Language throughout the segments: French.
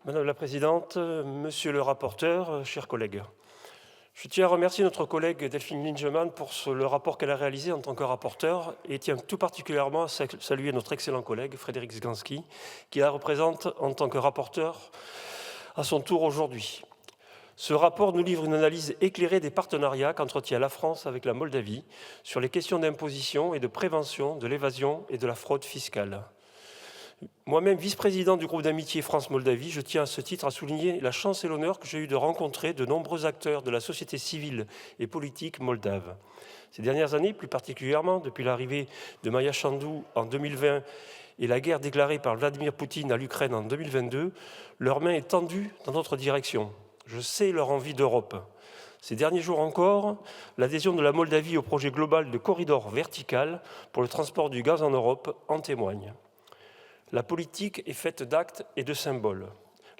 Madame la présidente, monsieur le rapporteur, chers collègues. Je tiens à remercier notre collègue Delphine Lingemann pour le rapport qu'elle a réalisé en tant que rapporteur et tiens tout particulièrement à saluer notre excellent collègue Frédéric Zganski qui la représente en tant que rapporteur à son tour aujourd'hui. Ce rapport nous livre une analyse éclairée des partenariats qu'entretient la France avec la Moldavie sur les questions d'imposition et de prévention de l'évasion et de la fraude fiscale. Moi-même, vice-président du groupe d'amitié France-Moldavie, je tiens à ce titre à souligner la chance et l'honneur que j'ai eu de rencontrer de nombreux acteurs de la société civile et politique moldave. Ces dernières années, plus particulièrement depuis l'arrivée de Maya Sandu en 2020 et la guerre déclarée par Vladimir Poutine à l'Ukraine en 2022, leur main est tendue dans notre direction. Je sais leur envie d'Europe. Ces derniers jours encore, l'adhésion de la Moldavie au projet global de corridor vertical pour le transport du gaz en Europe en témoigne. La politique est faite d'actes et de symboles.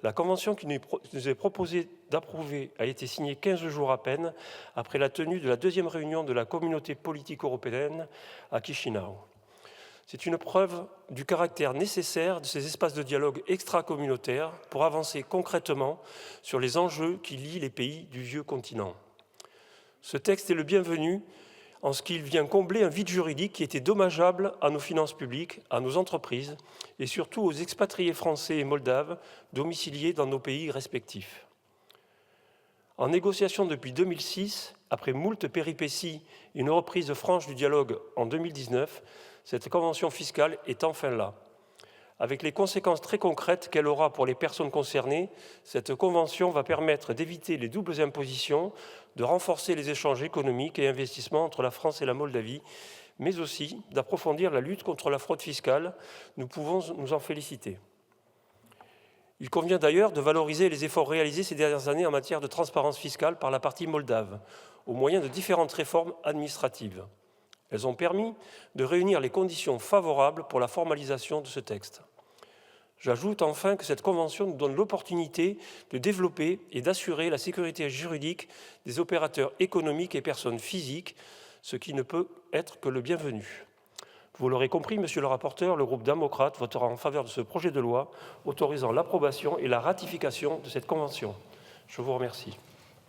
La convention qui nous est proposée d'approuver a été signée 15 jours à peine après la tenue de la deuxième réunion de la communauté politique européenne à Chisinau. C'est une preuve du caractère nécessaire de ces espaces de dialogue extra-communautaires pour avancer concrètement sur les enjeux qui lient les pays du vieux continent. Ce texte est le bienvenu en ce qu'il vient combler un vide juridique qui était dommageable à nos finances publiques, à nos entreprises et surtout aux expatriés français et moldaves domiciliés dans nos pays respectifs. En négociation depuis 2006, après moult péripéties et une reprise franche du dialogue en 2019, cette convention fiscale est enfin là. Avec les conséquences très concrètes qu'elle aura pour les personnes concernées, cette convention va permettre d'éviter les doubles impositions, de renforcer les échanges économiques et investissements entre la France et la Moldavie, mais aussi d'approfondir la lutte contre la fraude fiscale. Nous pouvons nous en féliciter. Il convient d'ailleurs de valoriser les efforts réalisés ces dernières années en matière de transparence fiscale par la partie moldave, au moyen de différentes réformes administratives. Elles ont permis de réunir les conditions favorables pour la formalisation de ce texte. J'ajoute enfin que cette convention nous donne l'opportunité de développer et d'assurer la sécurité juridique des opérateurs économiques et personnes physiques, ce qui ne peut être que le bienvenu. Vous l'aurez compris, monsieur le rapporteur, le groupe démocrate votera en faveur de ce projet de loi autorisant l'approbation et la ratification de cette convention. Je vous remercie.